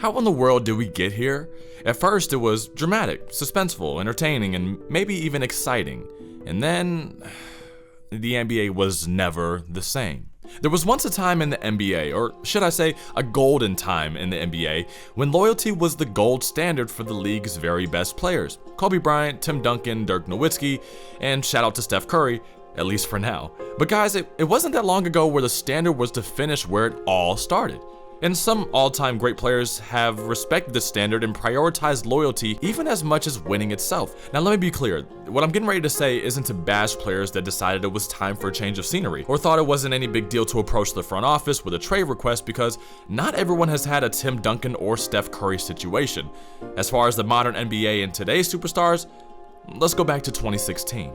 How in the world did we get here? At first, it was dramatic, suspenseful, entertaining, and maybe even exciting. And then, the NBA was never the same. There was once a time in the NBA, or should I say, a golden time in the NBA, when loyalty was the gold standard for the league's very best players. Kobe Bryant, Tim Duncan, Dirk Nowitzki, and shout out to Steph Curry, at least for now. But guys, it wasn't that long ago where the standard was to finish where it all started. And some all-time great players have respected this standard and prioritized loyalty even as much as winning itself. Now let me be clear, what I'm getting ready to say isn't to bash players that decided it was time for a change of scenery, or thought it wasn't any big deal to approach the front office with a trade request, because not everyone has had a Tim Duncan or Steph Curry situation. As far as the modern NBA and today's superstars, let's go back to 2016.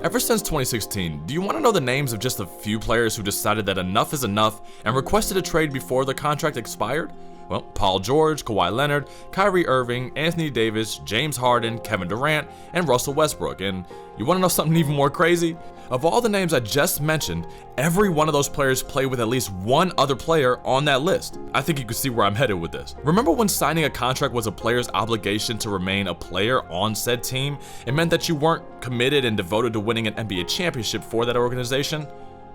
Ever since 2016, do you want to know the names of just a few players who decided that enough is enough and requested a trade before their contract expired? Well, Paul George, Kawhi Leonard, Kyrie Irving, Anthony Davis, James Harden, Kevin Durant, and Russell Westbrook. And you want to know something even more crazy? Of all the names I just mentioned, every one of those players played with at least one other player on that list. I think you can see where I'm headed with this. Remember when signing a contract was a player's obligation to remain a player on said team? It meant that you weren't committed and devoted to winning an NBA championship for that organization.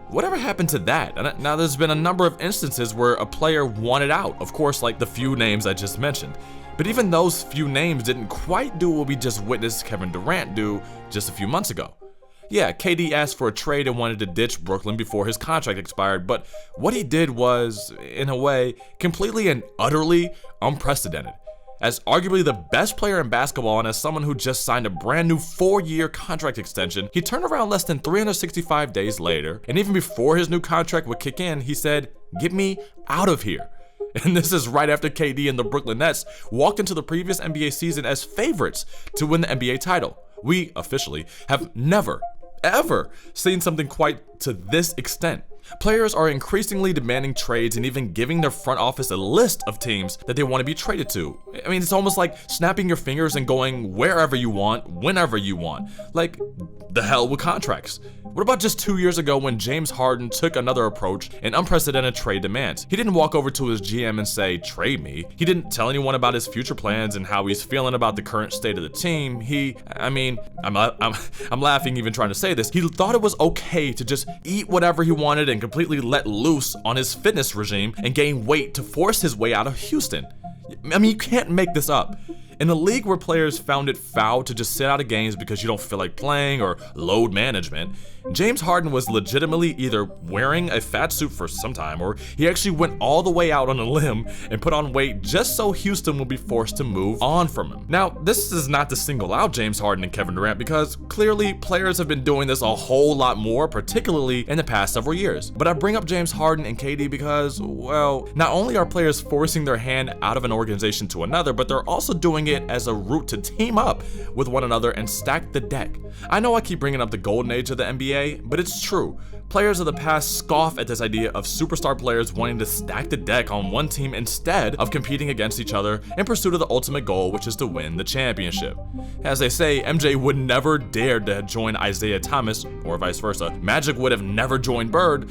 Whatever happened to that? Now there's been a number of instances where a player wanted out, of course, like the few names I just mentioned. But even those few names didn't quite do what we just witnessed Kevin Durant do just a few months ago. Yeah, KD asked for a trade and wanted to ditch Brooklyn before his contract expired, but what he did was, in a way, completely and utterly unprecedented. As arguably the best player in basketball and as someone who just signed a brand new 4-year contract extension, he turned around less than 365 days later, and even before his new contract would kick in, he said, "Get me out of here." And this is right after KD and the Brooklyn Nets walked into the previous NBA season as favorites to win the NBA title. We, officially, have never, ever seen something quite to this extent. Players are increasingly demanding trades and even giving their front office a list of teams that they want to be traded to. I mean, it's almost like snapping your fingers and going wherever you want, whenever you want. Like, the hell with contracts. What about just 2 years ago when James Harden took another approach and unprecedented trade demands? He didn't walk over to his GM and say, "Trade me." He didn't tell anyone about his future plans and how he's feeling about the current state of the team. I'm laughing even trying to say this. He thought it was okay to just eat whatever he wanted and completely let loose on his fitness regime and gain weight to force his way out of Houston. I mean, you can't make this up. In a league where players found it foul to just sit out of games because you don't feel like playing or load management, James Harden was legitimately either wearing a fat suit for some time or he actually went all the way out on a limb and put on weight just so Houston would be forced to move on from him. Now, this is not to single out James Harden and Kevin Durant because clearly players have been doing this a whole lot more, particularly in the past several years. But I bring up James Harden and KD because, well, not only are players forcing their hand out of an organization to another, but they're also doing it as a route to team up with one another and stack the deck. I know I keep bringing up the golden age of the NBA, but it's true. Players of the past scoff at this idea of superstar players wanting to stack the deck on one team instead of competing against each other in pursuit of the ultimate goal, which is to win the championship. As they say, MJ would never dare to join Isaiah Thomas, or vice versa. Magic would have never joined Bird,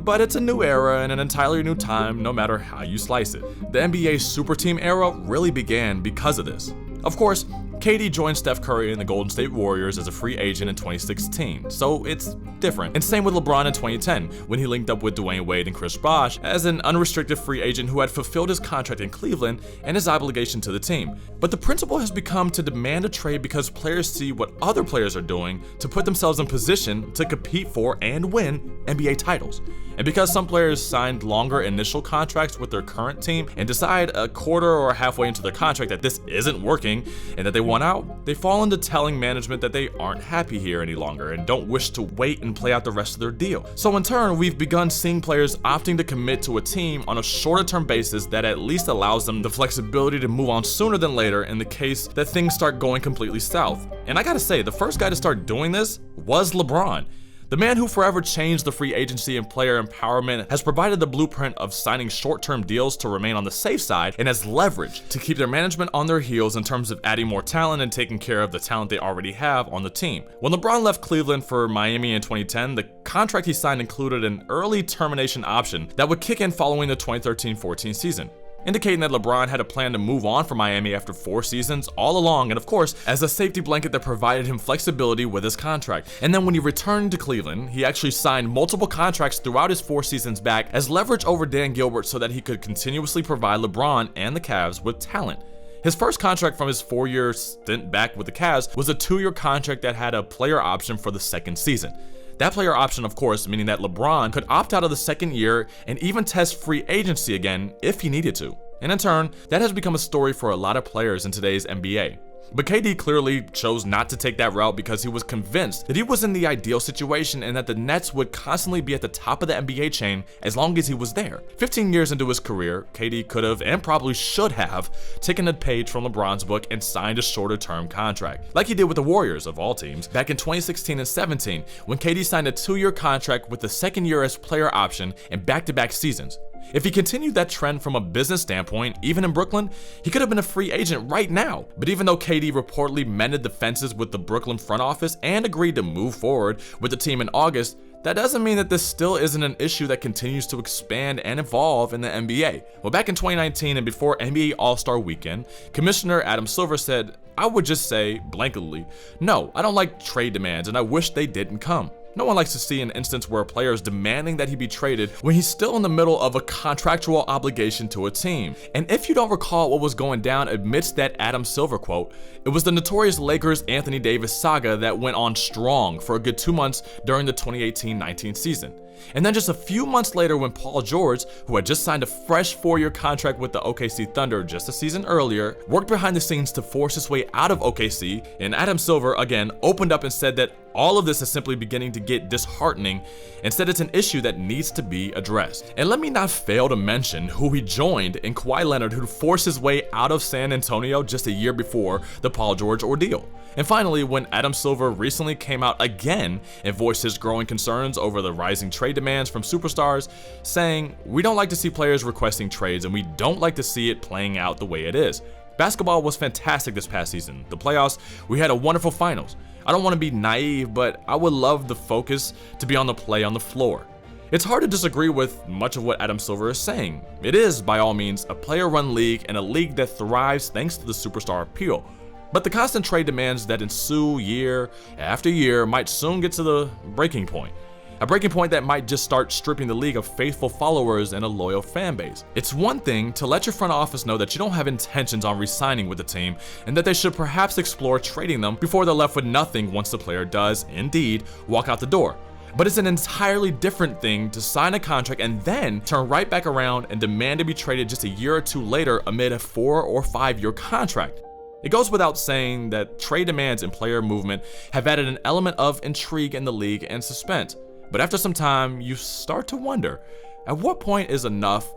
but it's a new era and an entirely new time no matter how you slice it. The NBA super team era really began because of this. Of course, KD joined Steph Curry in the Golden State Warriors as a free agent in 2016, so it's different. And same with LeBron in 2010, when he linked up with Dwayne Wade and Chris Bosh as an unrestricted free agent who had fulfilled his contract in Cleveland and his obligation to the team. But the principle has become to demand a trade because players see what other players are doing to put themselves in position to compete for and win NBA titles. And because some players signed longer initial contracts with their current team and decide a quarter or halfway into their contract that this isn't working and that they want out, they fall into telling management that they aren't happy here any longer and don't wish to wait and play out the rest of their deal. So in turn, we've begun seeing players opting to commit to a team on a shorter term basis that at least allows them the flexibility to move on sooner than later in the case that things start going completely south. And I gotta say, the first guy to start doing this was LeBron. The man who forever changed the free agency and player empowerment has provided the blueprint of signing short-term deals to remain on the safe side and has leverage to keep their management on their heels in terms of adding more talent and taking care of the talent they already have on the team. When LeBron left Cleveland for Miami in 2010, the contract he signed included an early termination option that would kick in following the 2013-14 season. indicating that LeBron had a plan to move on from Miami after 4 seasons all along, and of course, as a safety blanket that provided him flexibility with his contract. And then when he returned to Cleveland, he actually signed multiple contracts throughout his 4 seasons back as leverage over Dan Gilbert so that he could continuously provide LeBron and the Cavs with talent. His first contract from his 4-year stint back with the Cavs was a 2-year contract that had a player option for the second season. That player option, of course, meaning that LeBron could opt out of the second year and even test free agency again if he needed to. And in turn, that has become a story for a lot of players in today's NBA. But KD clearly chose not to take that route because he was convinced that he was in the ideal situation and that the Nets would constantly be at the top of the NBA chain as long as he was there. 15 years into his career, KD could have and probably should have taken a page from LeBron's book and signed a shorter term contract, like he did with the Warriors of all teams back in 2016 and 17 when KD signed a 2-year contract with the second year as player option in back-to-back seasons. If he continued that trend from a business standpoint, even in Brooklyn, he could have been a free agent right now. But even though KD reportedly mended the fences with the Brooklyn front office and agreed to move forward with the team in August, that doesn't mean that this still isn't an issue that continues to expand and evolve in the NBA. Well, back in 2019 and before NBA All-Star Weekend, Commissioner Adam Silver said, "I would just say, blankly, no, I don't like trade demands and I wish they didn't come." No one likes to see an instance where a player is demanding that he be traded when he's still in the middle of a contractual obligation to a team. And if you don't recall what was going down amidst that Adam Silver quote, it was the notorious Lakers Anthony Davis saga that went on strong for a good 2 months during the 2018-19 season. And then just a few months later when Paul George, who had just signed a fresh 4-year contract with the OKC Thunder just a season earlier, worked behind the scenes to force his way out of OKC, and Adam Silver again opened up and said that all of this is simply beginning to get disheartening and said it's an issue that needs to be addressed. And let me not fail to mention who he joined in Kawhi Leonard, who forced his way out of San Antonio just a year before the Paul George ordeal. And finally, when Adam Silver recently came out again and voiced his growing concerns over the rising trade demands from superstars, saying, "We don't like to see players requesting trades and we don't like to see it playing out the way it is. Basketball was fantastic this past season. The playoffs, we had a wonderful finals. I don't want to be naive, but I would love the focus to be on the play on the floor." It's hard to disagree with much of what Adam Silver is saying. It is, by all means, a player-run league and a league that thrives thanks to the superstar appeal. But the constant trade demands that ensue year after year might soon get to the breaking point. A breaking point that might just start stripping the league of faithful followers and a loyal fan base. It's one thing to let your front office know that you don't have intentions on re-signing with the team and that they should perhaps explore trading them before they're left with nothing once the player does, indeed, walk out the door. But it's an entirely different thing to sign a contract and then turn right back around and demand to be traded just a year or two later amid a 4 or 5 year contract. It goes without saying that trade demands and player movement have added an element of intrigue in the league and suspense. But after some time, you start to wonder, at what point is enough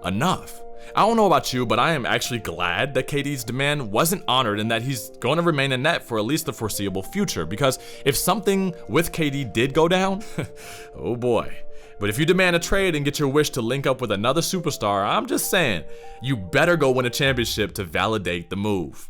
enough? I don't know about you, but I am actually glad that KD's demand wasn't honored and that he's going to remain in net for at least the foreseeable future, because if something with KD did go down, oh boy. But if you demand a trade and get your wish to link up with another superstar, I'm just saying, you better go win a championship to validate the move.